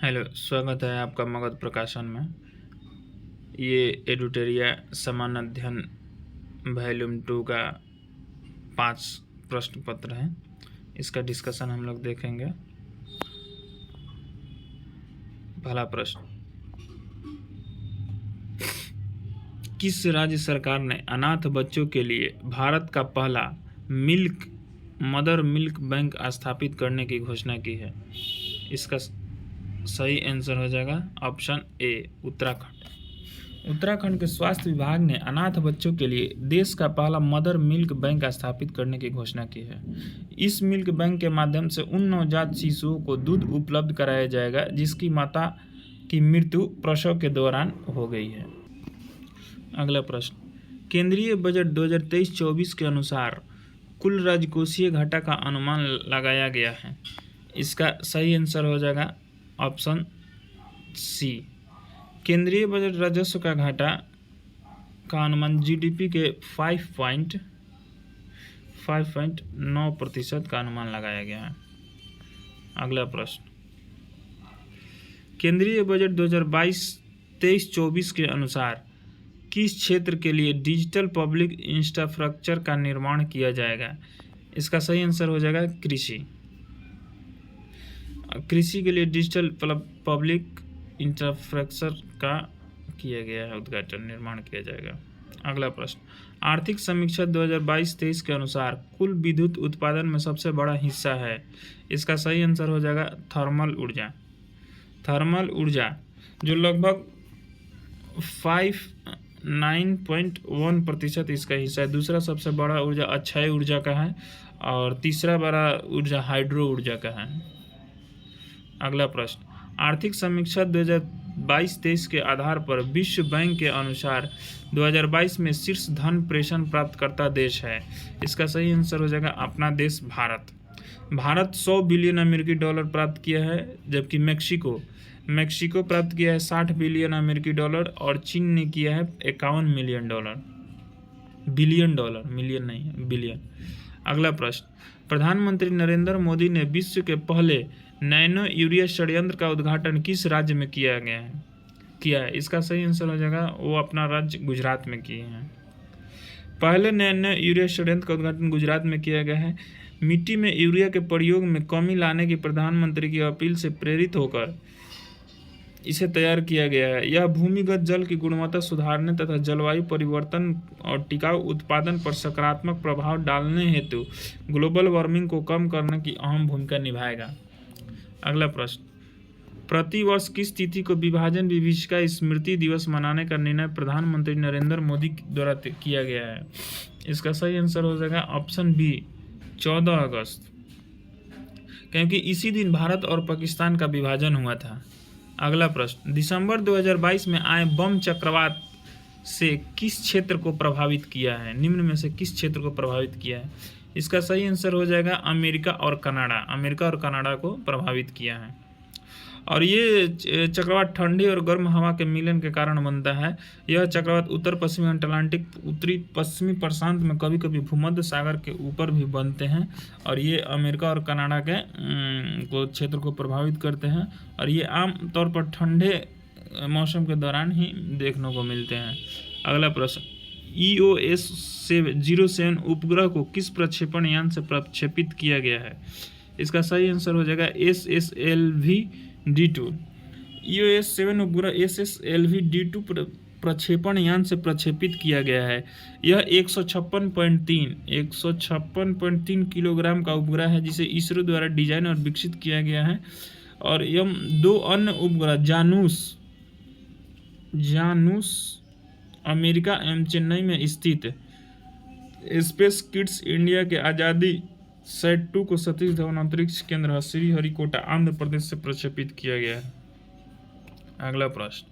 Hello, स्वागत है आपका मगध प्रकाशन में। ये एडुटेरिया सामान्य अध्ययन वॉल्यूम 2 का 5 प्रश्न पत्र है। इसका डिस्कशन हम लोग देखेंगे। पहला प्रश्न, किस राज्य सरकार ने अनाथ बच्चों के लिए भारत का पहला मदर मिल्क बैंक स्थापित करने की घोषणा की है? इसका सही आंसर हो जाएगा ऑप्शन ए, उत्तराखंड। उत्तराखंड के स्वास्थ्य विभाग ने अनाथ बच्चों के लिए देश का पहला मदर मिल्क बैंक स्थापित करने की घोषणा की है। इस मिल्क बैंक के माध्यम से उन नवजात शिशुओं को दूध उपलब्ध कराया जाएगा जिसकी माता की मृत्यु प्रसव के दौरान हो गई है। अगला प्रश्न, केंद्रीय बजट 2023-24 के अनुसार कुल राजकोषीय घाटा का अनुमान लगाया गया है। इसका सही आंसर हो जाएगा ऑप्शन सी। केंद्रीय बजट राजस्व का घाटा का अनुमान जीडीपी के 5.9% का अनुमान लगाया गया है। अगला प्रश्न, केंद्रीय बजट 2022-23-24 के अनुसार किस क्षेत्र के लिए डिजिटल पब्लिक इंफ्रास्ट्रक्चर का निर्माण किया जाएगा? इसका सही आंसर हो जाएगा कृषि। कृषि के लिए डिजिटल पब्लिक इंफ्रास्ट्रक्चर का किया गया है उद्घाटन, निर्माण किया जाएगा। अगला प्रश्न, आर्थिक समीक्षा 2022-23 के अनुसार कुल विद्युत उत्पादन में सबसे बड़ा हिस्सा है। इसका सही आंसर हो जाएगा थर्मल ऊर्जा। थर्मल ऊर्जा जो लगभग 9.1% इसका हिस्सा है। दूसरा सबसे बड़ा ऊर्जा अक्षय ऊर्जा का है और तीसरा बड़ा ऊर्जा हाइड्रो ऊर्जा का है। अगला प्रश्न, आर्थिक समीक्षा 2022-23 के आधार पर विश्व बैंक के अनुसार 2022 में शीर्ष धन प्रेषण प्राप्तकर्ता देश है। इसका सही आंसर हो जाएगा अपना देश भारत। भारत 100 बिलियन अमेरिकी डॉलर प्राप्त किया है, जबकि मैक्सिको प्राप्त किया है 60 बिलियन अमेरिकी डॉलर और चीन ने किया है 51 million dollar. Billion dollar, million नहीं, बिलियन। अगला प्रश्न, प्रधानमंत्री नरेंद्र मोदी ने विश्व के पहले नैनो यूरिया संयंत्र का उद्घाटन किस राज्य में किया है? इसका सही आंसर हो जाएगा वो अपना राज्य गुजरात में किए हैं। पहले नैनो यूरिया संयंत्र का उद्घाटन गुजरात में किया गया है। मिट्टी में यूरिया के प्रयोग में कमी लाने की प्रधानमंत्री की अपील से प्रेरित होकर इसे तैयार किया गया है। यह भूमिगत जल की गुणवत्ता सुधारने तथा जलवायु परिवर्तन और टिकाऊ उत्पादन पर सकारात्मक प्रभाव डालने हेतु ग्लोबल वार्मिंग को कम करने की अहम भूमिका निभाएगा। अगला प्रश्न, प्रति वर्ष किस तिथि को विभाजन विभीषिका स्मृति दिवस मनाने का निर्णय प्रधानमंत्री नरेंद्र मोदी द्वारा किया गया है? इसका सही आंसर हो जाएगा ऑप्शन बी, 14 अगस्त, क्योंकि इसी दिन भारत और पाकिस्तान का विभाजन हुआ था। अगला प्रश्न, दिसंबर 2022 में आए बम चक्रवात से किस क्षेत्र को प्रभावित किया है? निम्न में से किस क्षेत्र को प्रभावित किया है? इसका सही आंसर हो जाएगा अमेरिका और कनाडा को प्रभावित किया है। और ये चक्रवात ठंडी और गर्म हवा के मिलन के कारण बनता है। यह चक्रवात उत्तर पश्चिमी अटलांटिक, उत्तरी पश्चिमी प्रशांत में कभी कभी भूमध्य सागर के ऊपर भी बनते हैं और ये अमेरिका और कनाडा के क्षेत्र को प्रभावित करते हैं और ये आम तौर पर ठंडे मौसम के दौरान ही देखने को मिलते हैं। अगला प्रश्न, EOS 07 उपग्रह को किस प्रक्षेपण यान से प्रक्षेपित किया गया है? इसका सही आंसर हो जाएगा SSLV-D2। EOS 7 उपग्रह SSLV-D2 प्रक्षेपण यान से प्रक्षेपित किया गया है। यह 156.3 किलोग्राम का उपग्रह है जिसे इसरो द्वारा डिजाइन और विकसित किया गया है। और यह 2 अन्य उपग्रह जानूस अमेरिका एवं चेन्नई में स्थित स्पेस किड्स इंडिया के आज़ादी सेट 2 को सतीश धवन अंतरिक्ष केंद्र श्रीहरिकोटा आंध्र प्रदेश से प्रक्षेपित किया गया है। अगला प्रश्न,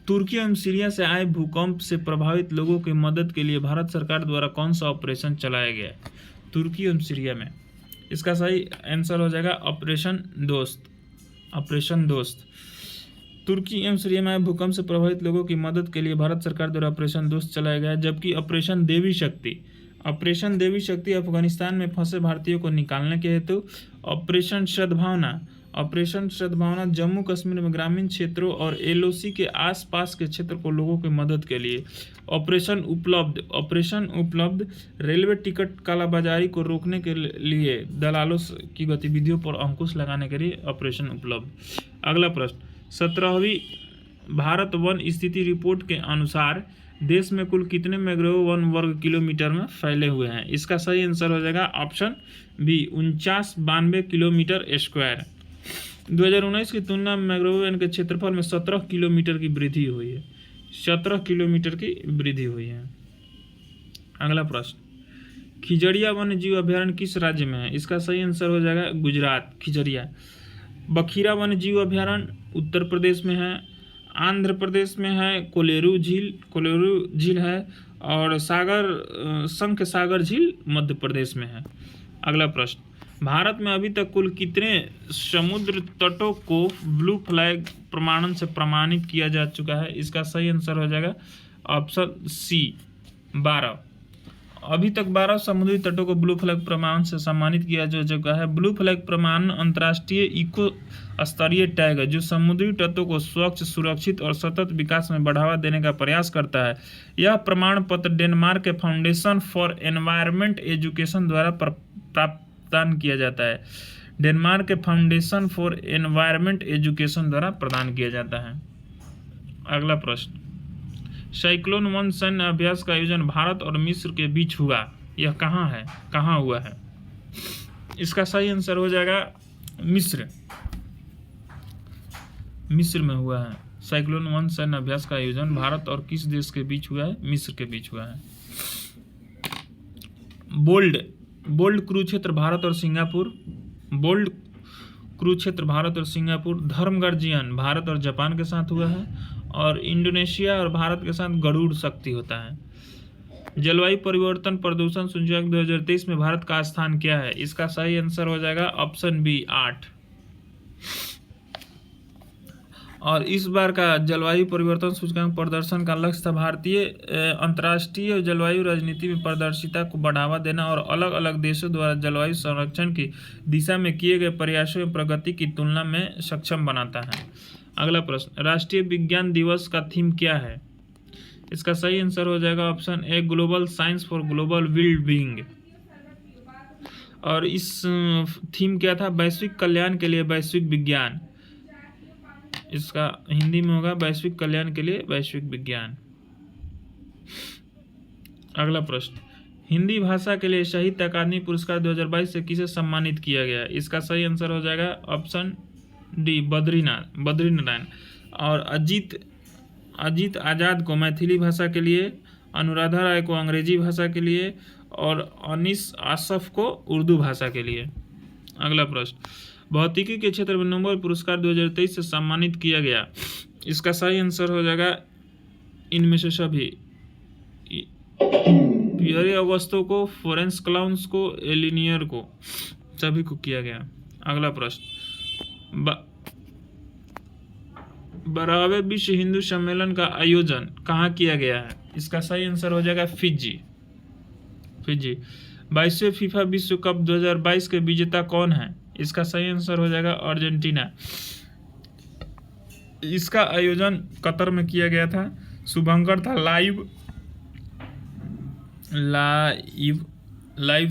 तुर्की एवं सीरिया से आए भूकंप से प्रभावित लोगों की मदद के लिए भारत सरकार द्वारा कौन सा ऑपरेशन चलाया गया है तुर्की एवं सीरिया में? इसका सही आंसर हो जाएगा ऑपरेशन दोस्त। तुर्की एवं सीरिया में भूकंप से प्रभावित लोगों की मदद के लिए भारत सरकार द्वारा ऑपरेशन दोस्त चलाया गया है, जबकि ऑपरेशन देवी शक्ति ऑपरेशन देवी शक्ति अफगानिस्तान में फंसे भारतीयों को निकालने के हेतु। ऑपरेशन सद्भावना, ऑपरेशन सद्भावना जम्मू कश्मीर में ग्रामीण क्षेत्रों और एलओसी के आसपास के क्षेत्र को लोगों की मदद के लिए। ऑपरेशन उपलब्ध, ऑपरेशन उपलब्ध रेलवे टिकट कालाबाजारी को रोकने के लिए दलालों की गतिविधियों पर अंकुश लगाने के लिए ऑपरेशन उपलब्ध। अगला प्रश्न, 17वीं भारत वन स्थिति रिपोर्ट के अनुसार देश में कुल कितने मैंग्रोव वन वर्ग किलोमीटर में फैले हुए हैं? इसका सही आंसर हो जाएगा ऑप्शन बी 4992 किलोमीटर स्क्वायर। 2019 की तुलना में मैंग्रोव वन के क्षेत्रफल में 17 किलोमीटर की वृद्धि हुई है, 17 किलोमीटर की वृद्धि हुई है। अगला प्रश्न, खिजड़िया वन्य जीव अभयारण्य किस राज्य में है? इसका सही आंसर हो जाएगा गुजरात, खिजड़िया। बखीरा वन्य जीव अभयारण्य उत्तर प्रदेश में है। आंध्र प्रदेश में है कोलेरू झील है। और शंख सागर झील मध्य प्रदेश में है। अगला प्रश्न, भारत में अभी तक कुल कितने समुद्र तटों को ब्लू फ्लैग प्रमाणन से प्रमाणित किया जा चुका है? इसका सही आंसर हो जाएगा ऑप्शन सी 12। अभी तक 12 समुद्री तटों को ब्लू फ्लैग प्रमाणन से सम्मानित किया जा चुका है। ब्लू फ्लैग प्रमाणन अंतर्राष्ट्रीय इको स्तरीय टैग है जो समुद्री तटों को स्वच्छ, सुरक्षित और सतत विकास में बढ़ावा देने का प्रयास करता है। यह प्रमाण पत्र डेनमार्क के फाउंडेशन फॉर एनवायरमेंट एजुकेशन द्वारा प्रदान किया जाता है। डेनमार्क के फाउंडेशन फॉर एनवायरमेंट एजुकेशन द्वारा प्रदान किया जाता है। अगला प्रश्न, साइक्लोन वन सैन्य अभ्यास का आयोजन भारत और मिस्र के बीच हुआ, यह कहाँ हुआ है? इसका सही आंसर हो जाएगा मिस्र में हुआ है। साइक्लोन वन सैन्य अभ्यास का आयोजन भारत और किस देश के बीच हुआ है? मिस्र के बीच हुआ है। बोल्ड कुरुक्षेत्र भारत और सिंगापुर, बोल्ड कुरुक्षेत्र भारत और सिंगापुर। धर्मगर्जियन भारत और जापान के साथ हुआ है। और इंडोनेशिया और भारत के साथ गरुड़ शक्ति होता है। जलवायु परिवर्तन प्रदूषण सूचकांक 2023 में भारत का स्थान क्या है? इसका सही आंसर हो जाएगा ऑप्शन बी 8। और इस बार का जलवायु परिवर्तन सूचकांक प्रदर्शन का लक्ष्य था भारतीय अंतर्राष्ट्रीय जलवायु राजनीति में पारदर्शिता को बढ़ावा देना और अलग अलग देशों द्वारा जलवायु संरक्षण की दिशा में किए गए प्रयासों में प्रगति की तुलना में सक्षम बनाता है। अगला प्रश्न, राष्ट्रीय विज्ञान दिवस का थीम क्या है? इसका सही आंसर हो जाएगा option a global science for global well being. और इस थीम क्या था? वैश्विक कल्याण के लिए वैश्विक विज्ञान। इसका हिंदी में होगा वैश्विक कल्याण के लिए वैश्विक विज्ञान। अगला प्रश्न, हिंदी भाषा के लिए साहित्य अकादमी पुरस्कार 2022 से किसे सम्मानित किया गया? इसका सही आंसर हो जाएगा ऑप्शन डी बद्रीनारायण। और अजीत आज़ाद को मैथिली भाषा के लिए, अनुराधा राय को अंग्रेजी भाषा के लिए और अनीस आसफ को उर्दू भाषा के लिए। अगला प्रश्न, भौतिकी के क्षेत्र में नोबेल पुरस्कार 2023 से सम्मानित किया गया। इसका सही आंसर हो जाएगा इनमें से सभी। पियरे अगस्तो को, फ्लोरेंस क्लाउंस को, एलिनियर को, सभी को किया गया। अगला प्रश्न, 12वें विश्व हिंदू सम्मेलन का आयोजन कहाँ किया गया है? इसका सही आंसर हो जाएगा फिजी। 22वें फीफा विश्व कप 2022 के विजेता कौन है? इसका सही आंसर हो जाएगा अर्जेंटीना। इसका आयोजन कतर में किया गया था। शुभंकर था लाइव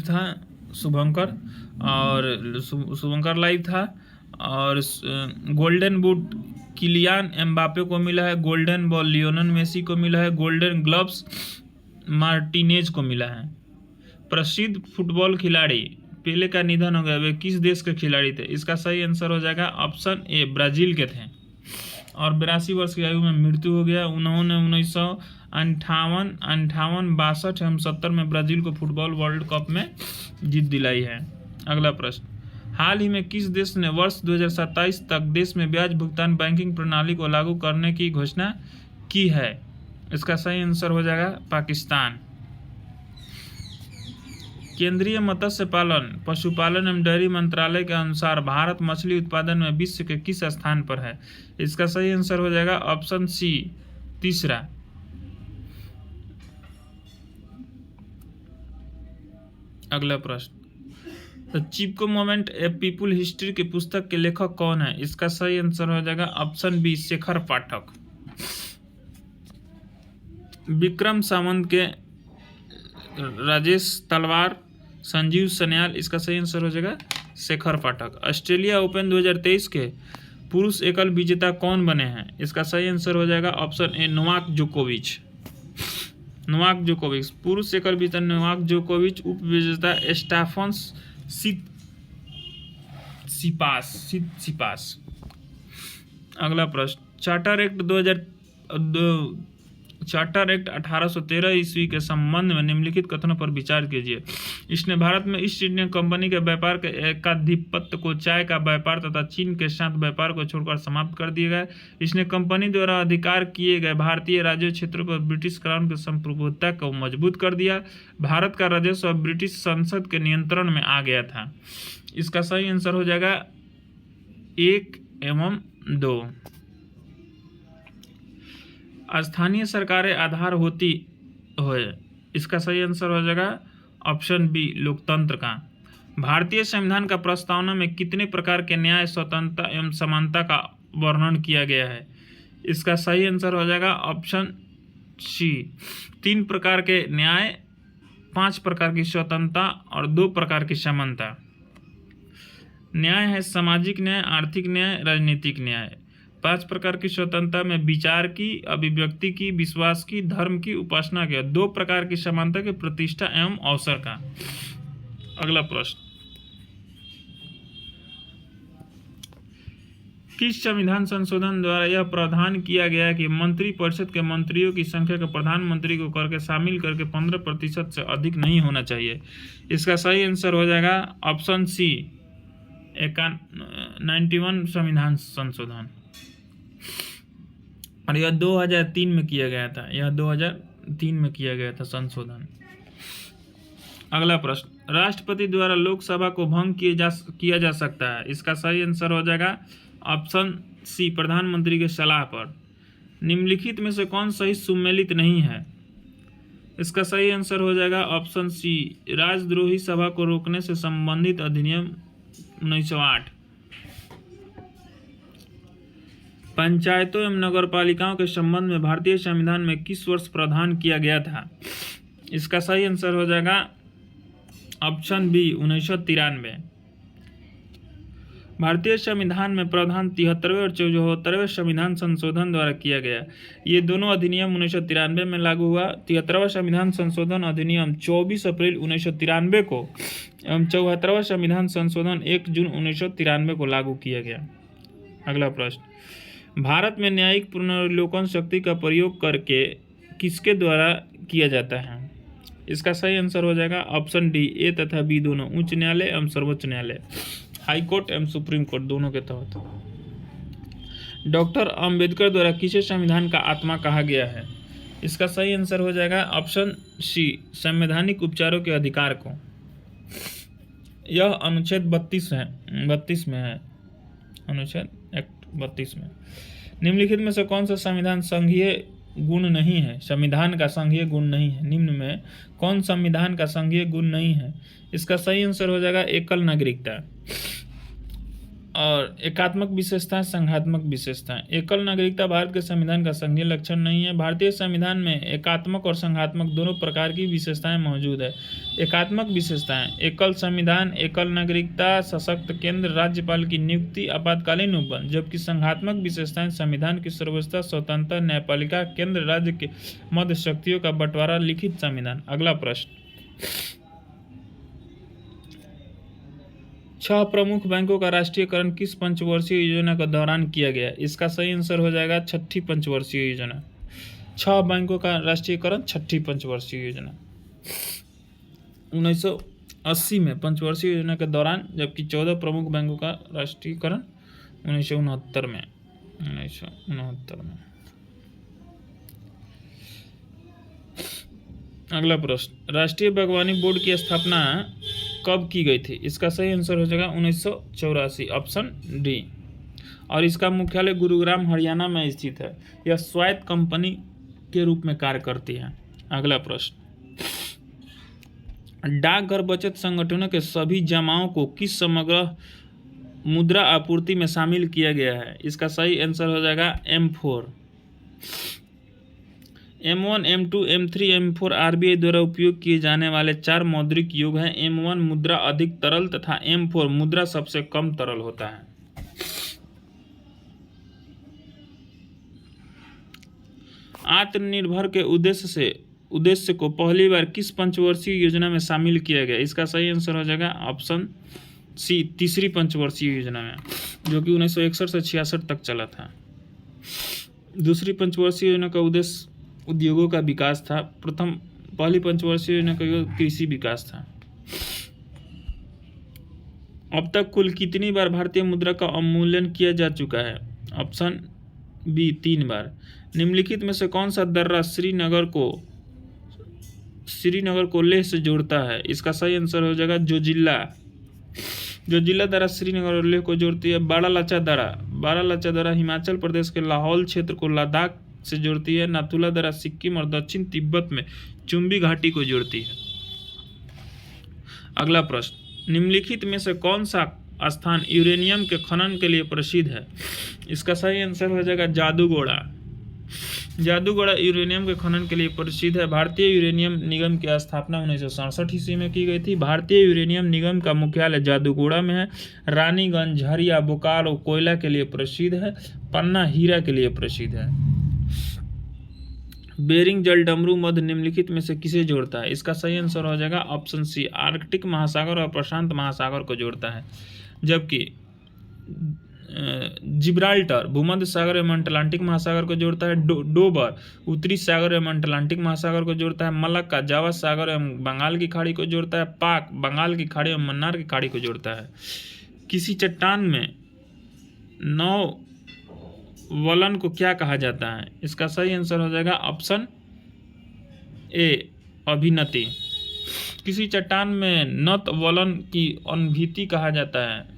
था शुभंकर, और शुभंकर लाइव था। और गोल्डन बूट किलियान एम्बापे को मिला है, गोल्डन बॉल लियोनेल मेसी को मिला है, गोल्डन ग्लव्स मार्टिनेज को मिला है। प्रसिद्ध फुटबॉल खिलाड़ी पेले का निधन हो गया, वे किस देश के खिलाड़ी थे? इसका सही आंसर हो जाएगा ऑप्शन ए ब्राजील के थे और 82 वर्ष की आयु में मृत्यु हो गया। उन्होंने 1958, 62 एवं 70 में ब्राजील को फुटबॉल वर्ल्ड कप में जीत दिलाई है। अगला प्रश्न, हाल ही में किस देश ने वर्ष 2027 तक देश में ब्याज भुगतान बैंकिंग प्रणाली को लागू करने की घोषणा की है? इसका सही आंसर हो जाएगा पाकिस्तान। केंद्रीय मत्स्य पालन, पशुपालन एवं डेयरी मंत्रालय के अनुसार भारत मछली उत्पादन में विश्व के किस स्थान पर है? इसका सही आंसर हो जाएगा ऑप्शन सी 3। अगला प्रश्न, the Chipko moment A people history की पुस्तक के लेखक कौन है? इसका सही आंसर हो जाएगा ऑप्शन बी, शेखर पाठक। विक्रम सावंत के राजेश तलवार, संजीव सन्याल, इसका सही आंसर हो जाएगा शेखर पाठक। ऑस्ट्रेलिया ओपन 2023 के पुरुष एकल विजेता कौन बने हैं? इसका सही आंसर हो जाएगा ऑप्शन ए, नोवाक जोकोविच। नोवाक जोकोविच। पुरुष एकल विजेता नोवाक जोकोविच, उप विजेता स्टेफानोस सिपास। अगला प्रश्न, चार्टर एक्ट 1813 ईस्वी के संबंध में निम्नलिखित कथनों पर विचार कीजिए। इसने भारत में ईस्ट इंडिया कंपनी के व्यापार के एकाधिपत्य को, चाय का व्यापार तथा चीन के साथ व्यापार को छोड़कर समाप्त कर दिया गया। इसने कंपनी द्वारा अधिकार किए गए भारतीय राज्य क्षेत्रों पर ब्रिटिश क्राउन की संप्रभुता को मजबूत कर दिया। भारत का राजस्व ब्रिटिश संसद के नियंत्रण में आ गया था। इसका सही आंसर हो जाएगा 1 एवं 2। स्थानीय सरकारें आधार होती है, इसका सही आंसर हो जाएगा ऑप्शन बी, लोकतंत्र का। भारतीय संविधान का प्रस्तावना में कितने प्रकार के न्याय, स्वतंत्रता एवं समानता का वर्णन किया गया है? इसका सही आंसर हो जाएगा ऑप्शन सी, 3 प्रकार के न्याय, 5 प्रकार की स्वतंत्रता और 2 प्रकार की समानता। न्याय है सामाजिक न्याय, आर्थिक न्याय, राजनीतिक न्याय। 5 प्रकार की स्वतंत्रता में विचार की, अभिव्यक्ति की, विश्वास की, धर्म की, उपासना की। 2 प्रकार की समानता की, प्रतिष्ठा एवं अवसर का। अगला प्रश्न, किस संविधान संशोधन द्वारा यह प्रावधान किया गया कि मंत्रिपरिषद के मंत्रियों की संख्या को प्रधानमंत्री को करके शामिल करके 15% से अधिक नहीं होना चाहिए? इसका सही आंसर हो जाएगा ऑप्शन सी, 91 संविधान संशोधन। और यह 2003 में किया गया था, यह 2003 में किया गया था संशोधन। अगला प्रश्न, राष्ट्रपति द्वारा लोकसभा को भंग किया जा सकता है? इसका सही आंसर हो जाएगा ऑप्शन सी, प्रधानमंत्री के सलाह पर। निम्नलिखित में से कौन सही सुमेलित नहीं है? इसका सही आंसर हो जाएगा ऑप्शन सी, राजद्रोही सभा को रोकने से संबंधित अधिनियम 1908। पंचायतों एवं नगरपालिकाओं के संबंध में भारतीय संविधान में किस वर्ष प्रावधान किया गया था? इसका सही आंसर हो जाएगा ऑप्शन बी, 1993। भारतीय संविधान में प्रावधान 73वें और 74वें संविधान संशोधन द्वारा किया गया। ये दोनों अधिनियम 1993 में लागू हुआ। 73वां संविधान संशोधन अधिनियम 24 अप्रैल 1993 को एवं 74वां संविधान संशोधन 1 जून 1993 को लागू किया गया। अगला प्रश्न, भारत में न्यायिक पुनर्विलोकन शक्ति का प्रयोग करके किसके द्वारा किया जाता है? इसका सही आंसर हो जाएगा ऑप्शन डी, ए तथा बी दोनों, उच्च न्यायालय एवं सर्वोच्च न्यायालय, हाई कोर्ट एवं सुप्रीम कोर्ट दोनों के तहत। डॉक्टर अंबेडकर द्वारा किसे संविधान का आत्मा कहा गया है? इसका सही आंसर हो जाएगा ऑप्शन सी, संवैधानिक उपचारों के अधिकार को। यह अनुच्छेद 32 में है, अनुच्छेद एक्ट 32 में। निम्नलिखित में से कौन सा संविधान संघीय गुण नहीं है? संविधान का संघीय गुण नहीं है। निम्न में कौन संविधान का संघीय गुण नहीं है? इसका सही आंसर हो जाएगा एकल नागरिकता और एकात्मक विशेषताएं, संघात्मक विशेषताएं। एकल नागरिकता भारत के संविधान का संघीय लक्षण नहीं है। भारतीय संविधान में एकात्मक और संघात्मक दोनों प्रकार की विशेषताएं मौजूद है। एकात्मक विशेषताएं, एकल संविधान, एकल नागरिकता, सशक्त केंद्र, राज्यपाल की नियुक्ति, आपातकालीन उपबंध। जबकि संघात्मक विशेषताएं संविधान की सर्वोच्चता, स्वतंत्रता, न्यायपालिका, केंद्र राज्य के मध्य शक्तियों का बंटवारा, लिखित संविधान। अगला प्रश्न, 6 प्रमुख बैंकों का राष्ट्रीयकरण किस पंचवर्षीय योजना के दौरान किया गया? इसका सही आंसर हो जाएगा 6ठी पंचवर्षीय योजना। 6 बैंकों का राष्ट्रीयकरण 6ठी पंचवर्षीय योजना 1980 में पंचवर्षीय योजना के दौरान, जबकि 14 प्रमुख बैंकों का राष्ट्रीयकरण 1969 में। अगला प्रश्न, राष्ट्रीय बागवानी बोर्ड की स्थापना कब की गई थी? इसका सही आंसर हो जाएगा 1984, ऑप्शन डी। और इसका मुख्यालय गुरुग्राम हरियाणा में स्थित है। यह स्वायत्त कंपनी के रूप में कार्य करती है। अगला प्रश्न, डाकघर बचत संगठनों के सभी जमाओं को किस समग्र मुद्रा आपूर्ति में शामिल किया गया है? इसका सही आंसर हो जाएगा M4। M1, M2, M3, M4 RBI द्वारा उपयोग किए जाने वाले 4 मौद्रिक योग हैं। M1 मुद्रा अधिक तरल तथा M4 मुद्रा सबसे कम तरल होता है। आत्मनिर्भर के उद्देश्य को पहली बार किस पंचवर्षीय योजना में शामिल किया गया? इसका सही आंसर हो जाएगा ऑप्शन सी, तीसरी पंचवर्षीय योजना में, जो कि 1961 से 66 तक चला था। दूसरी पंचवर्षीय योजना का उद्देश्य उद्योगों का विकास था। पहली पंचवर्षीय योजना का कृषि विकास था। अब तक कुल कितनी बार भारतीय मुद्रा का अवमूल्यन किया जा चुका है? ऑप्शन बी, 3 बार। निम्नलिखित में से कौन सा दर्रा श्रीनगर को लेह से जोड़ता है? इसका सही आंसर हो जाएगा जोजिला दर्रा श्रीनगर और लेह को जोड़ती है। बारालाचा दर्रा हिमाचल प्रदेश के लाहौल क्षेत्र को लद्दाख से जोड़ती है। नाथुला दर्रा सिक्किम और दक्षिण तिब्बत में चुंबी घाटी को जोड़ती है। अगला प्रश्न, निम्नलिखित में से कौन सा स्थान यूरेनियम के खनन के लिए प्रसिद्ध है? इसका सही आंसर हो जाएगा जादूगोड़ा यूरेनियम के खनन के लिए प्रसिद्ध है। भारतीय यूरेनियम निगम की स्थापना 1967 ईस्वी में की गई थी। भारतीय यूरेनियम निगम का मुख्यालय जादूगोड़ा में है। रानीगंज, झरिया, बोकारो कोयला के लिए प्रसिद्ध है। पन्ना हीरा के लिए प्रसिद्ध है। बेरिंग जलडमरू मध्य निम्नलिखित में से किसे जोड़ता है? इसका सही आंसर हो जाएगा ऑप्शन सी, आर्कटिक महासागर और प्रशांत महासागर को जोड़ता है। जबकि जिब्राल्टर भूमध्य सागर एवं अटलांटिक महासागर को जोड़ता है। डोबर उत्तरी सागर एवं अटलांटिक महासागर को जोड़ता है। मलक्का जावा सागर एवं बंगाल की खाड़ी को जोड़ता है। पाक बंगाल की खाड़ी एवं मन्नार की खाड़ी को जोड़ता है। किसी चट्टान में 9 वलन को क्या कहा जाता है? इसका सही आंसर हो जाएगा ऑप्शन ए, अभिनति। किसी चट्टान में नत वलन की अनभिति कहा जाता है,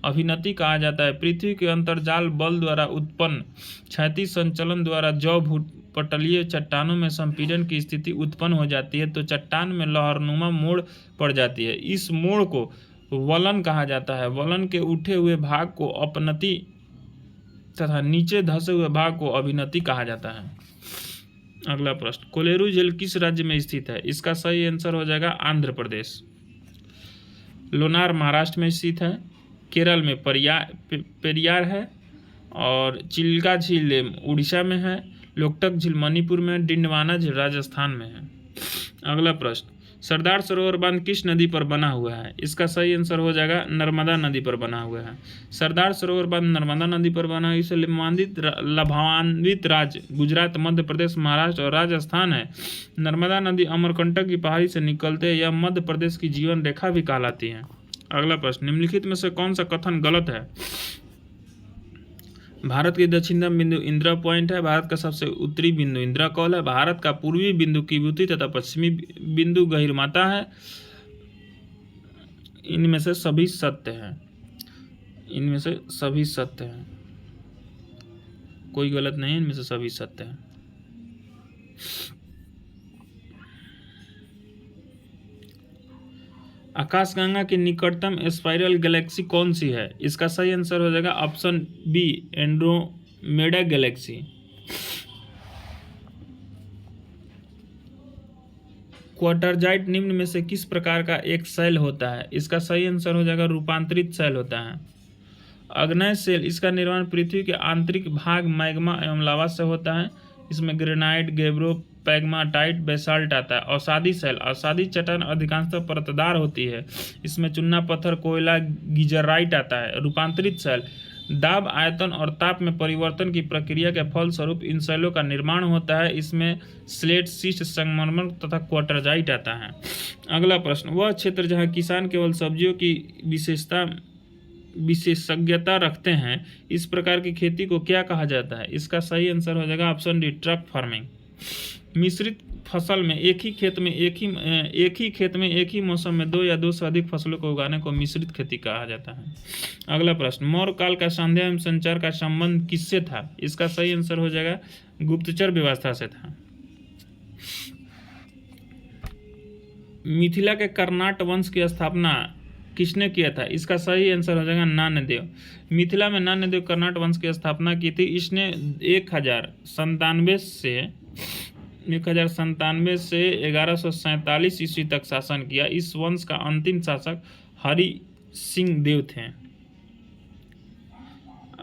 अभिनति कहा जाता है। पृथ्वी के अंतर्जाल बल द्वारा उत्पन्न क्षैतिज संचलन द्वारा जौ भूपटलीय चट्टानों में संपीड़न की स्थिति उत्पन्न हो जाती है तो चट्टान में लहरनुमा मोड़ पड़ जाती है। इस मोड़ को वलन कहा जाता है। वलन के उठे हुए भाग को अपनति तथा नीचे धंसे हुए भाग को अभिनति कहा जाता है। अगला प्रश्न, कोलेरू झील किस राज्य में स्थित है? इसका सही आंसर हो जाएगा आंध्र प्रदेश। लोनार महाराष्ट्र में स्थित है। केरल में पेरियार है और चिल्का झील उड़ीसा में है। लोकटक झील मणिपुर में, डिंडवाना झील राजस्थान में है। अगला प्रश्न, सरदार सरोवर बांध किस नदी पर बना हुआ है? इसका सही आंसर हो जाएगा नर्मदा नदी पर बना हुआ है। सरदार सरोवर बांध नर्मदा नदी पर बना हुआ। इसे लाभान्वित राज्य गुजरात, मध्य प्रदेश, महाराष्ट्र और राजस्थान है। नर्मदा नदी अमरकंटक की पहाड़ी से निकलते यह मध्य प्रदेश की जीवन रेखा भी कहलाती है। अगला प्रश्न, निम्नलिखित में से कौन सा कथन गलत है? भारत की दक्षिणतम बिंदु इंदिरा पॉइंट है। भारत का सबसे उत्तरी बिंदु इंदिरा कौल है। भारत का पूर्वी बिंदु किबूती तथा पश्चिमी बिंदु गहिरमाथा है। इनमें से सभी सत्य हैं। कोई गलत नहीं है, इनमें से सभी सत्य हैं। आकाशगंगा की निकटतम स्पाइरल गैलेक्सी कौन सी है? इसका सही आंसर हो जाएगा ऑप्शन बी, एंड्रोमेडा गैलेक्सी। क्वार्टरजाइट निम्न में से किस प्रकार का एक सेल होता है? इसका सही आंसर हो जाएगा रूपांतरित सेल होता है। अग्नेय सेल, इसका निर्माण पृथ्वी के आंतरिक भाग मैग्मा एवं लावा से होता है। इसमें ग्रेनाइट, गेब्रो, पैग्माटाइट, बेसाल्ट आता है। अवसादी सेल, अवसादी चट्टान अधिकांशतः परतदार होती है। इसमें चूना पत्थर, कोयला, गीजराइट आता है। रूपांतरित सेल, दाब, आयतन और ताप में परिवर्तन की प्रक्रिया के फलस्वरूप इन सेलों का निर्माण होता है। इसमें स्लेट, शिस्ट, संगमरमर तथा क्वार्टरजाइट आता है। अगला प्रश्न, वह क्षेत्र जहाँ किसान केवल सब्जियों की विशेषज्ञता रखते हैं, इस प्रकार की खेती को क्या कहा जाता है? इसका सही आंसर हो जाएगा ऑप्शन डी, ट्रक फार्मिंग। मिश्रित फसल में एक ही खेत में एक ही मौसम में 2 या 2 से अधिक फसलों को उगाने को मिश्रित खेती कहा जाता है। अगला प्रश्न, मौर्य काल का संध्या एवं संचार का संबंध किससे था? इसका सही आंसर हो जाएगा गुप्तचर व्यवस्था से था। मिथिला के कर्नाट वंश की स्थापना किसने किया था? इसका सही आंसर हो जाएगा नान्यदेव। मिथिला में नान्यदेव कर्नाट वंश की स्थापना की थी। इसने 1097 से 1147 ईस्वी तक शासन किया। इस वंश का अंतिम शासक हरि सिंह देव थे।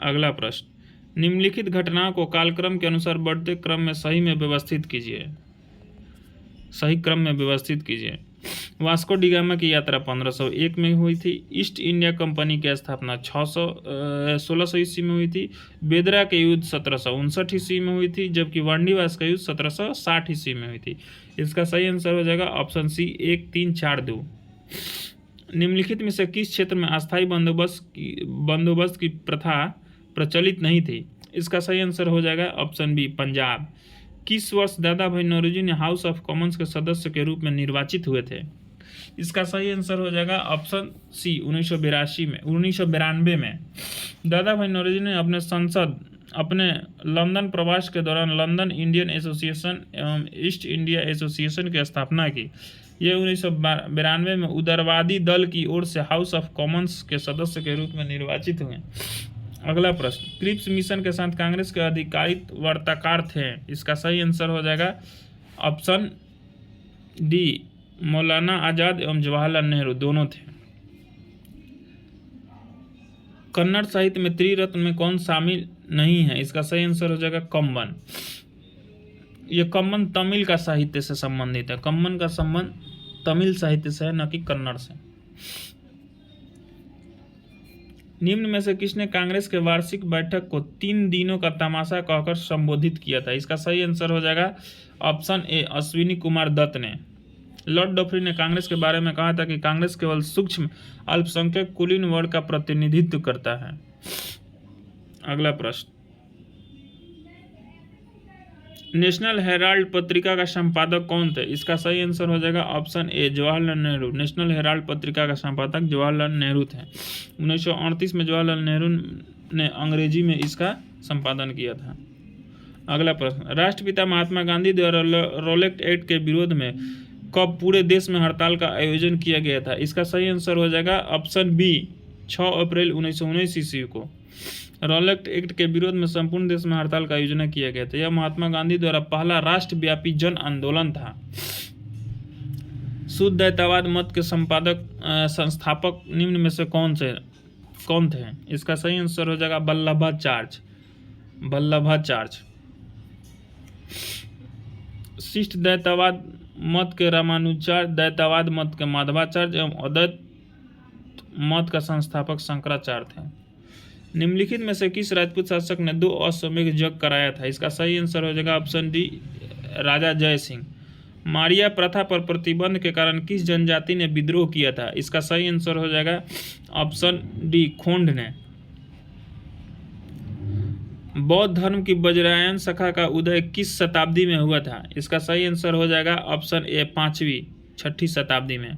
अगला प्रश्न, निम्नलिखित घटनाओं को कालक्रम के अनुसार बढ़ते क्रम में सही में व्यवस्थित कीजिए। सही क्रम में व्यवस्थित कीजिए। वास्को डी गामा की यात्रा 1501 में हुई थी। ईस्ट इंडिया कंपनी की स्थापना 1600 ईस्वी में हुई थी। बेदरा के युद्ध 1759 ईस्वी में हुई थी, जबकि वांडीवास का युद्ध 1760 ईस्वी में हुई थी। इसका सही आंसर हो जाएगा ऑप्शन सी 1, 3, 4, 2। निम्नलिखित में से किस क्षेत्र में अस्थायी बंदोबस्त की प्रथा प्रचलित नहीं थी? इसका सही आंसर हो जाएगा ऑप्शन बी, पंजाब। किस वर्ष दादा भाई नौरोजी ने हाउस ऑफ कॉमन्स के सदस्य के रूप में निर्वाचित हुए थे? इसका सही आंसर हो जाएगा ऑप्शन सी, 1992 में। दादा भाई नौरोजी ने अपने लंदन प्रवास के दौरान लंदन इंडियन एसोसिएशन एवं ईस्ट इंडिया एसोसिएशन की स्थापना की। यह 1992 में उदारवादी दल की ओर से हाउस ऑफ कॉमन्स के सदस्य के रूप में निर्वाचित हुए। अगला प्रश्न, क्रिप्स मिशन के साथ कांग्रेस के अधिकारित वार्ताकार थे। इसका सही आंसर हो जाएगा ऑप्शन डी, मौलाना आजाद एवं जवाहरलाल नेहरू दोनों थे। कन्नड़ साहित्य में त्रिरत्न में कौन शामिल नहीं है? इसका सही आंसर हो जाएगा कम्बन। यह कम्बन तमिल का साहित्य से संबंधित है। कम्बन का संबंध तमिल साहित्य से है, न कि कन्नड़ से। निम्न में से किसने कांग्रेस के वार्षिक बैठक को 3 दिनों का तमाशा कहकर संबोधित किया था? इसका सही आंसर हो जाएगा ऑप्शन ए, अश्विनी कुमार दत्त ने। लॉर्ड डफरी ने कांग्रेस के बारे में कहा था कि कांग्रेस केवल सूक्ष्म अल्पसंख्यक कुलीन वर्ग का प्रतिनिधित्व करता है। अगला प्रश्न, नेशनल हेराल्ड पत्रिका का संपादक कौन थे? इसका सही आंसर हो जाएगा option A, Jawaharlal Nehru. National Herald पत्रिका का संपादक जवाहरलाल नेहरू थे। 1938 में जवाहरलाल नेहरू ने अंग्रेजी में इसका संपादन किया था। अगला प्रश्न, राष्ट्रपिता महात्मा गांधी द्वारा रोलेक्ट एक्ट के विरोध में कब पूरे देश में हड़ताल का आयोजन किया गया था? इसका सही आंसर हो जाएगा ऑप्शन बी, 6 अप्रैल 1919 ईस्वी को। रोलेक्ट एक्ट के विरोध में संपूर्ण देश में हड़ताल का आयोजन किया गया था। यह महात्मा गांधी द्वारा पहला राष्ट्रव्यापी जन आंदोलन था। शुद्ध द्वैतवाद मत के संस्थापक निम्न में से कौन थे? इसका सही आंसर हो जाएगा वल्लभाचार्य। शिष्ट द्वैतवाद मत के रामानुजाचार्य, द्वैतवाद मत के माधवाचार्य एवं अद्वैत मत का संस्थापक शंकराचार्य थे। निम्नलिखित में से किस राजपूत शासक ने 2 अश्वमेध यज्ञ कराया था? इसका सही आंसर हो जाएगा ऑप्शन डी, राजा जय सिंह। मारिया प्रथा पर प्रतिबंध के कारण किस जनजाति ने विद्रोह किया था? इसका सही आंसर हो जाएगा ऑप्शन डी, खोंड ने। बौद्ध धर्म की वज्रायन शाखा का उदय किस शताब्दी में हुआ था? इसका सही आंसर हो जाएगा ऑप्शन ए, 5वीं-6ठी शताब्दी में।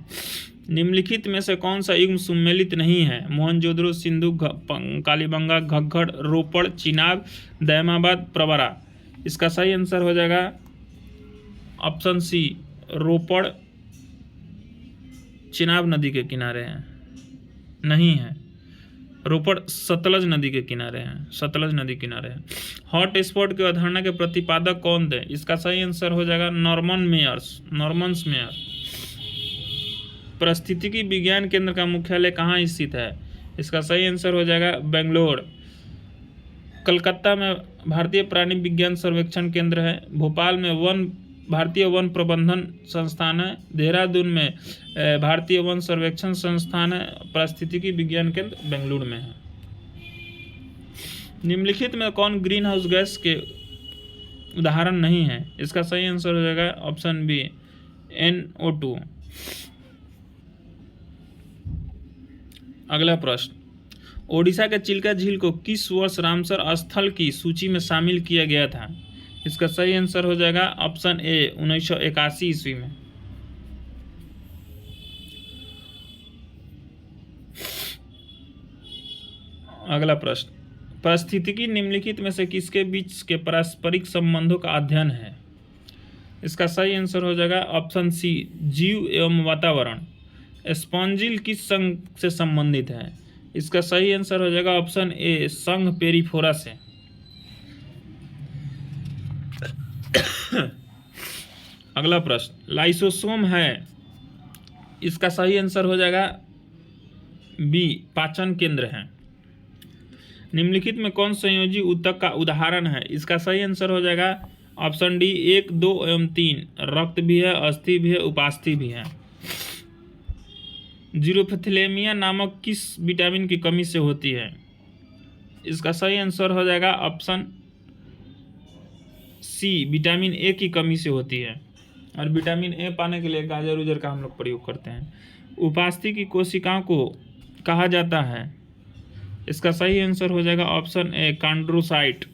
निम्नलिखित में से कौन सा युग सम्मिलित नहीं है? मोहनजोदड़ो, सिंधु, कालीबंगा, घग्गर, रोपड़, चिनाब, दैमाबाद, प्रवरा। इसका सही आंसर हो जाएगा ऑप्शन सी, रोपड़ चिनाब नदी के किनारे है, नहीं है। रोपड़ सतलज नदी के किनारे है। हॉट स्पॉट की अवधारणा के प्रतिपादक कौन थे? इसका सही आंसर हो जाएगा नॉर्मन मेयर। पारिस्थितिकी विज्ञान केंद्र का मुख्यालय कहाँ स्थित है? इसका सही आंसर हो जाएगा बेंगलोर। कलकत्ता में भारतीय प्राणी विज्ञान सर्वेक्षण केंद्र है। भोपाल में भारतीय वन प्रबंधन संस्थान है। देहरादून में भारतीय वन सर्वेक्षण संस्थान है। पारिस्थितिकी विज्ञान केंद्र बेंगलुरु में है। निम्नलिखित में कौन ग्रीन हाउस गैस के उदाहरण नहीं है? इसका सही आंसर हो जाएगा ऑप्शन बी, NO2। अगला प्रश्न, ओडिशा के चिल्का झील को किस वर्ष रामसर स्थल की सूची में शामिल किया गया था? इसका सही आंसर हो जाएगा ऑप्शन ए, 1981 ईस्वी में। अगला प्रश्न, पारिस्थितिकी निम्नलिखित में से किसके बीच के पारस्परिक संबंधों का अध्ययन है? इसका सही आंसर हो जाएगा ऑप्शन सी, जीव एवं वातावरण। स्पॉन्जिल किस संघ से संबंधित है? इसका सही आंसर हो जाएगा ऑप्शन ए, संघ पेरिफोरा से। अगला प्रश्न, लाइसोसोम है, इसका सही आंसर हो जाएगा बी, पाचन केंद्र है। निम्नलिखित में कौन संयोजी ऊतक का उदाहरण है? इसका सही आंसर हो जाएगा ऑप्शन डी, 1, 2 एवं 3। रक्त भी है, अस्थि भी है, उपास्थि भी है। जीरोफिथेलिया नामक किस विटामिन की कमी से होती है? इसका सही आंसर हो जाएगा ऑप्शन सी, विटामिन ए की कमी से होती है। और विटामिन ए पाने के लिए गाजर उजर का हम लोग प्रयोग करते हैं। उपास्थि की कोशिकाओं को कहा जाता है? इसका सही आंसर हो जाएगा ऑप्शन ए, कॉन्ड्रोसाइट।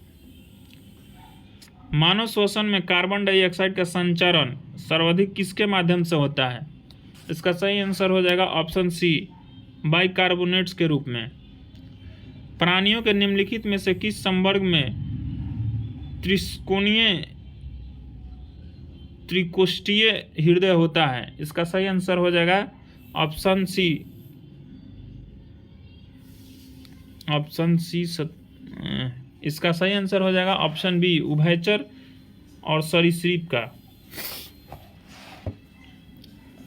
मानव श्वसन में कार्बन डाइऑक्साइड का संचरण सर्वाधिक किसके माध्यम से होता है? इसका सही आंसर हो जाएगा ऑप्शन सी, बाइकार्बोनेट्स के रूप में। प्राणियों के निम्नलिखित में से किस संवर्ग में त्रिकोष्ठीय हृदय होता है? इसका सही आंसर हो जाएगा ऑप्शन सी, इसका सही आंसर हो जाएगा ऑप्शन बी, उभयचर और सरीसृप का।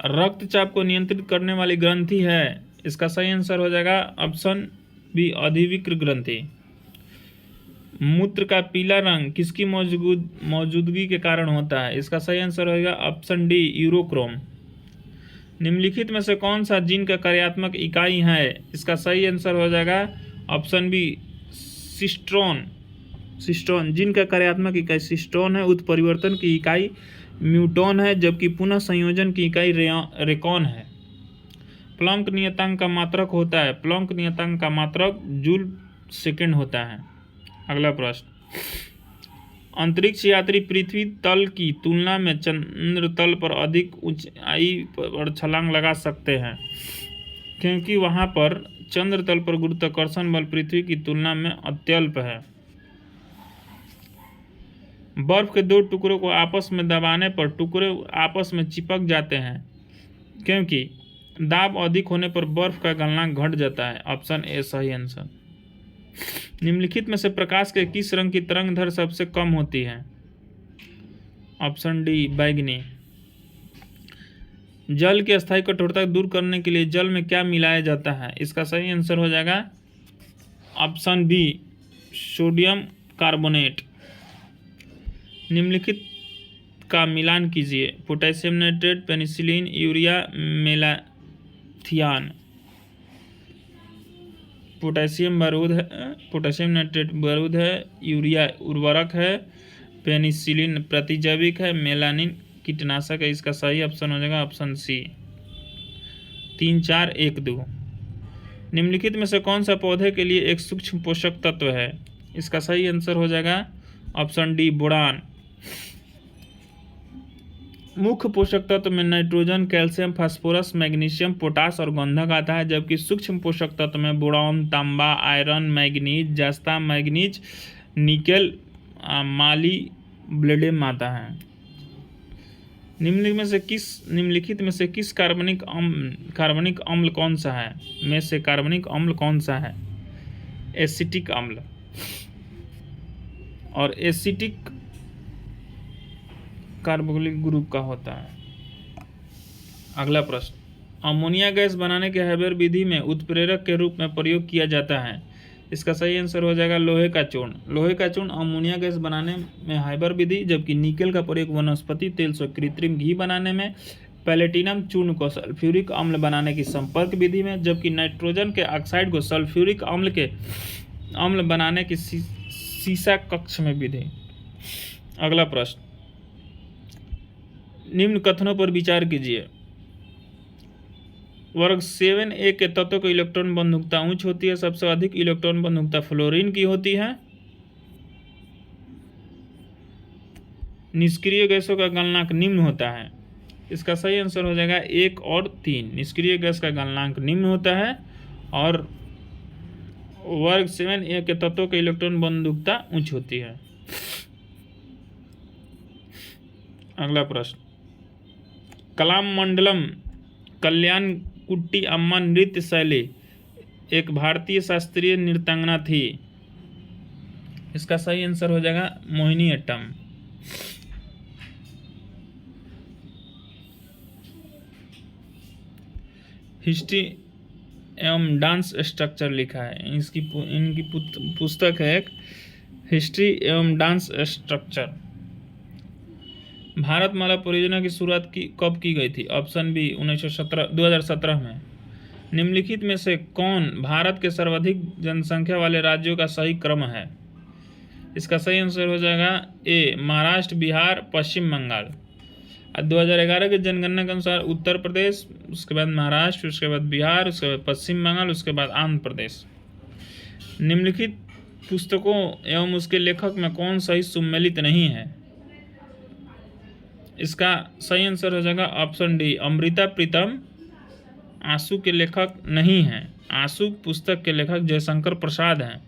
रक्तचाप को नियंत्रित करने वाली ग्रंथि है? इसका सही आंसर हो जाएगा ऑप्शन बी, अधिविक्र ग्रंथि। मूत्र का पीला रंग किसकी मौजूदगी के कारण होता है? इसका सही आंसर होगा ऑप्शन डी, यूरोक्रोम। निम्नलिखित में से कौन सा जीन का कार्यात्मक इकाई है? इसका सही आंसर हो जाएगा ऑप्शन बी, सिस्ट्रोन। सिस्ट्रोन जीन का कार्यात्मक इकाई सिस्ट्रोन है। उत्परिवर्तन की इकाई म्यूटोन है, जबकि पुनः संयोजन की इकाई रेकॉन है। प्लैंक नियतांक का मात्रक होता है? प्लैंक नियतांक का मात्रक जूल सेकेंड होता है। अगला प्रश्न, अंतरिक्ष यात्री पृथ्वी तल की तुलना में चंद्र तल पर अधिक ऊंचाई पर छलांग लगा सकते हैं, क्योंकि वहां पर चंद्र तल पर गुरुत्वाकर्षण बल पृथ्वी की तुलना में अत्यल्प है। बर्फ के दो टुकड़ों को आपस में दबाने पर टुकड़े आपस में चिपक जाते हैं, क्योंकि दाब अधिक होने पर बर्फ का गलनांक घट जाता है। ऑप्शन ए सही आंसर। निम्नलिखित में से प्रकाश के किस रंग की तरंग दैर्घ्य सबसे कम होती है? ऑप्शन डी, बैंगनी। जल की अस्थायी कठोरता दूर करने के लिए जल में क्या मिलाया जाता है? इसका सही आंसर हो जाएगा ऑप्शन बी, सोडियम कार्बोनेट। निम्नलिखित का मिलान कीजिए: potassium nitrate, penicillin, urea, malathion. Potassium बारूद है, पोटेशियम नाइट्रेट बारूद है, यूरिया उर्वरक है, पेनिसिलिन प्रतिजैविक है, मेलानिन कीटनाशक है। इसका सही ऑप्शन हो जाएगा ऑप्शन सी, 3, 4, 1, 2। निम्नलिखित में से कौन सा पौधे के लिए एक सूक्ष्म पोषक तत्व है? इसका सही आंसर हो जाएगा ऑप्शन डी, बोरान। मुख्य पोषक तत्व में nitrogen, calcium, phosphorus, magnesium, potash और गंधक आता है, जबकि सूक्ष्म पोषक तत्व में बोरॉन, तांबा, आयरन, मैग्नीज, जस्ता, मैग्नीज, निकेल, मॉलिब्डेनम आता है। निम्नलिखित में से किस कार्बनिक अम्ल कौन सा है? में से कार्बनिक अम्ल कौन सा है? एसिटिक अम्ल। और एसिटिक कार्बोक्सिलिक ग्रुप का होता है। अगला प्रश्न, अमोनिया गैस बनाने के हैबर विधि में उत्प्रेरक के रूप में प्रयोग किया जाता है। इसका सही आंसर हो जाएगा लोहे का चूर्ण। लोहे का चूर्ण अमोनिया गैस बनाने में हाइबर विधि, जबकि निकेल का प्रयोग वनस्पति तेल से कृत्रिम घी बनाने में, प्लेटिनम चूर्ण को सल्फ्यूरिक अम्ल बनाने की संपर्क विधि में, जबकि नाइट्रोजन के ऑक्साइड को सल्फ्यूरिक अम्ल बनाने की सीसा कक्ष में विधि। अगला प्रश्न, निम्न कथनों पर विचार कीजिए। वर्ग 7A के तत्वों की इलेक्ट्रॉन बंधुकता उच्च होती है। सबसे अधिक इलेक्ट्रॉन बंधुकता फ्लोरीन की होती है। निष्क्रिय गैसों का गलनांक निम्न होता है। इसका सही आंसर हो जाएगा 1 और 3। निष्क्रिय गैस का गलनांक निम्न होता है और वर्ग 7A के तत्वों की इलेक्ट्रॉन बंधुकता उच्च होती है। अगला प्रश्न, कलाम मंडलम कल्याण कुट्टी अम्मा नृत्य शैली एक भारतीय शास्त्रीय नृत्यांगना थी। इसका सही आंसर हो जाएगा मोहिनी अट्टम। हिस्ट्री एवं डांस स्ट्रक्चर लिखा है, इनकी पुस्तक है एक हिस्ट्री एवं डांस स्ट्रक्चर। भारतमाला परियोजना की शुरुआत कब की गई थी? ऑप्शन बी 2017 में। निम्नलिखित में से कौन भारत के सर्वाधिक जनसंख्या वाले राज्यों का सही क्रम है? इसका सही आंसर हो जाएगा ए महाराष्ट्र, बिहार, पश्चिम बंगाल। 2011 के जनगणना के अनुसार उत्तर प्रदेश, उसके बाद महाराष्ट्र, उसके बाद बिहार, उसके बाद पश्चिम बंगाल, उसके बाद आंध्र प्रदेश। निम्नलिखित पुस्तकों एवं उसके लेखक में कौन सही सुमेलित नहीं है? इसका सही आंसर हो जाएगा ऑप्शन डी अमृता प्रीतम आंसू के लेखक नहीं हैं। आंसू पुस्तक के लेखक जयशंकर प्रसाद हैं,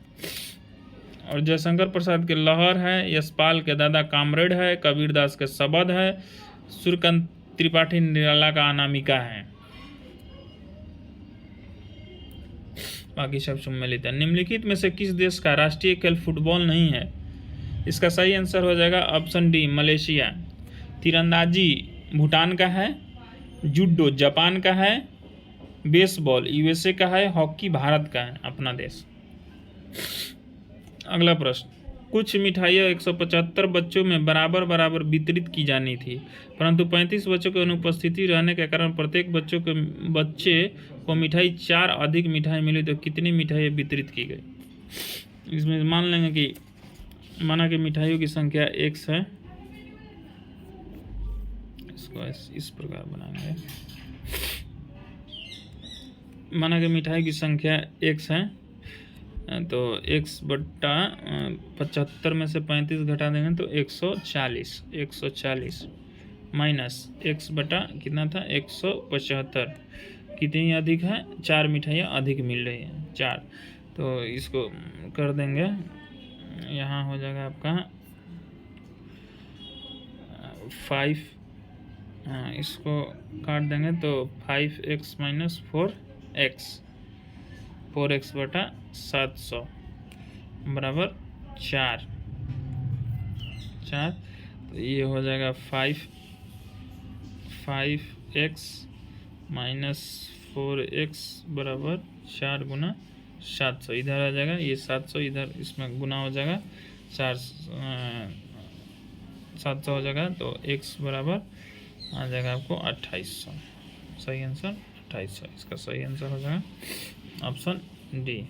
और जयशंकर प्रसाद के लहर है, यशपाल के दादा कामरेड है, कबीरदास के शबद है, सूर्यकांत त्रिपाठी निराला का अनामिका है। बाकी सब सुमेलित है। निम्नलिखित में से किस देश का राष्ट्रीय खेल फुटबॉल नहीं है? इसका सही आंसर हो जाएगा ऑप्शन डी मलेशिया। तीरंदाजी भूटान का है, जूडो जापान का है, बेसबॉल यूएसए का है, हॉकी भारत का है, अपना देश। अगला प्रश्न, कुछ मिठाइयाँ 175 बच्चों में बराबर बराबर वितरित की जानी थी, परंतु 35 बच्चों की अनुपस्थिति रहने के कारण प्रत्येक बच्चे को मिठाई 4 अधिक मिठाई मिली, तो कितनी मिठाई वितरित की गई? इसमें मान लेंगे कि माना कि मिठाइयों की संख्या x है, इसको इस प्रकार बनाएंगे। माना कि मिठाई की संख्या x है, तो x बट्टा 75 में से 35 घटा देंगे तो 140 माइनस x बटा कितना था 175, कितनी अधिक है? 4 मिठाइयाँ अधिक मिल रही हैं, 4। तो इसको कर देंगे, यहाँ हो जाएगा आपका 5, इसको काट देंगे तो 5x माइनस 4x बटा 700 बराबर 4। तो ये हो जाएगा 5x माइनस 4x बराबर 4 गुना 700। इधर आ जाएगा ये 700, इधर इसमें गुना हो जाएगा 700 हो जाएगा, तो x बराबर आ जाएगा आपको 2800। सही आंसर 2800, इसका सही आंसर हो जाएगा ऑप्शन डी।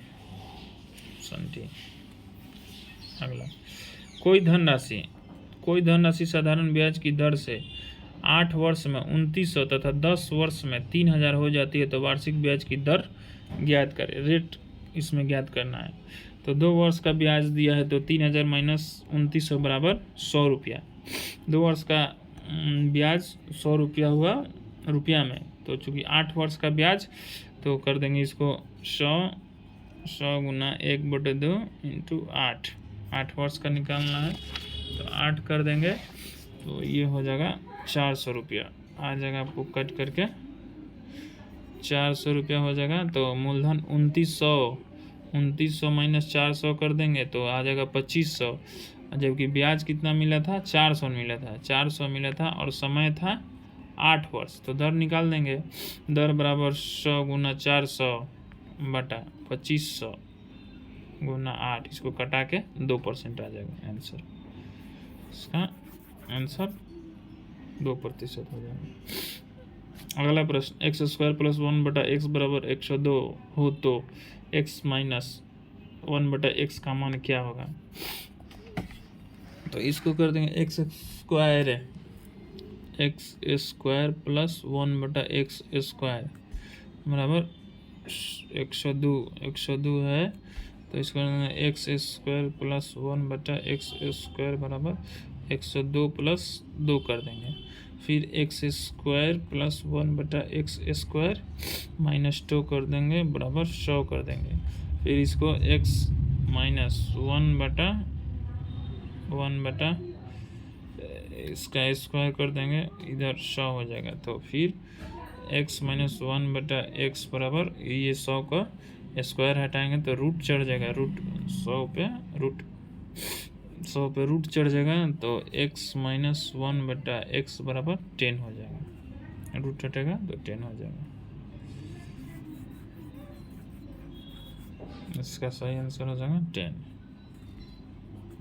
अगला, कोई धनराशि साधारण ब्याज की दर से 8 वर्ष में 2900 तथा 10 वर्ष में 3000 हो जाती है, तो वार्षिक ब्याज की दर ज्ञात करें। रेट इसमें ज्ञात करना है। तो 2 वर्ष का ब्याज दिया है, तो 3000 माइनस 2900 बराबर 100 रुपया। 2 वर्ष का ब्याज 100 रुपया हुआ रुपया में, तो चूँकि 8 वर्ष का ब्याज, तो कर देंगे इसको 100 गुना 1/2 इंटू 8 वर्ष का निकालना है, तो 8 कर देंगे, तो ये हो जाएगा 400 रुपया आ जाएगा आपको कट करके 400 रुपया हो जाएगा। तो मूलधन 2900 माइनस 400 कर देंगे तो आ जाएगा 2500, जबकि ब्याज कितना मिला था? 400 मिला था और समय था 8 वर्ष। तो दर निकाल देंगे, दर बराबर 100 गुना 400 बटा 2500 गुना 8, इसको कटा के 2% आ जाएगा आंसर। इसका आंसर 2% हो जाएगा। अगला प्रश्न, x² प्लस 1/x बराबर 102 हो तो x माइनस 1/x का मान क्या होगा? तो इसको कर देंगे x² प्लस 1/x² बराबर 102 है, तो इसको x² प्लस 1/x² बराबर 102 प्लस 2 कर देंगे। फिर x² प्लस 1/x² माइनस 2 कर देंगे बराबर 100 कर देंगे। फिर इसको x माइनस 1/x इसका स्क्वायर कर देंगे, इधर 100 हो जाएगा। तो फिर x माइनस 1/x बराबर, ये 100 का स्क्वायर हटाएंगे तो रूट चढ़ जाएगा, रूट 100 पे रूट चढ़ जाएगा, तो x माइनस 1/x बराबर 10 हो जाएगा। रूट हटेगा तो 10 हो जाएगा। इसका सही आंसर हो जाएगा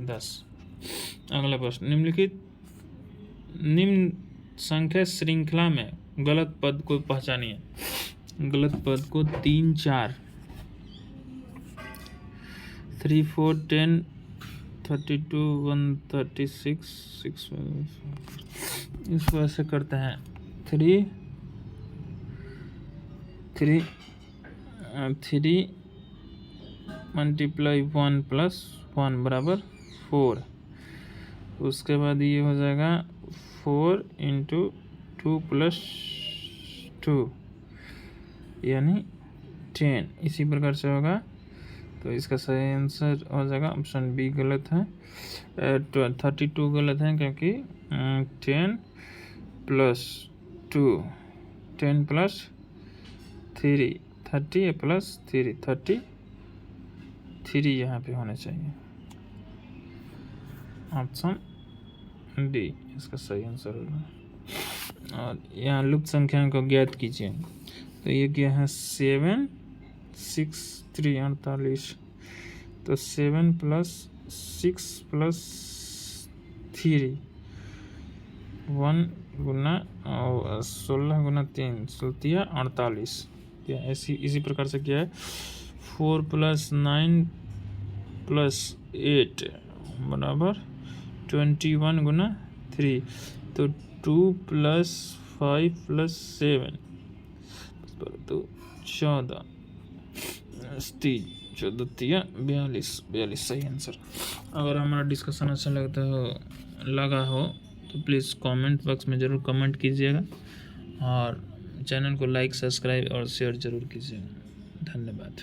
10। अगला प्रश्न, निम्न संख्या श्रृंखला में गलत पद को पहचानिए। गलत पद को 3, 4, 3, 4, 10, 32, 136, 6। इसको ऐसे करते हैं, 3 मल्टीप्लाई 1 प्लस 1 बराबर 4। उसके बाद ये हो जाएगा 4 इंटू 2 प्लस 2 यानी 10। इसी प्रकार से होगा, तो इसका सही आंसर हो जाएगा ऑप्शन बी। गलत है, 32 गलत है, क्योंकि 10 प्लस 2, 10 प्लस 3, 30 प्लस 3, 33 यहाँ पे होना चाहिए। ऑप्शन डी इसका सही आंसर होगा। और यहाँ लुप्त संख्याओं को ज्ञात कीजिए। तो ये क्या है, 7, 6, 3, 48। तो 7 प्लस 6 प्लस 3, 1 गुना 16 गुना 3, 48। क्या इसी प्रकार से क्या है, 4 प्लस 9 प्लस 8 बराबर 21 गुना 3। तो 2 प्लस 5 प्लस 7 तो 14, 42 सही आंसर। अगर हमारा डिस्कशन अच्छा लगा हो तो प्लीज़ कमेंट बॉक्स में ज़रूर कमेंट कीजिएगा, और चैनल को लाइक, सब्सक्राइब और शेयर ज़रूर कीजिएगा। धन्यवाद।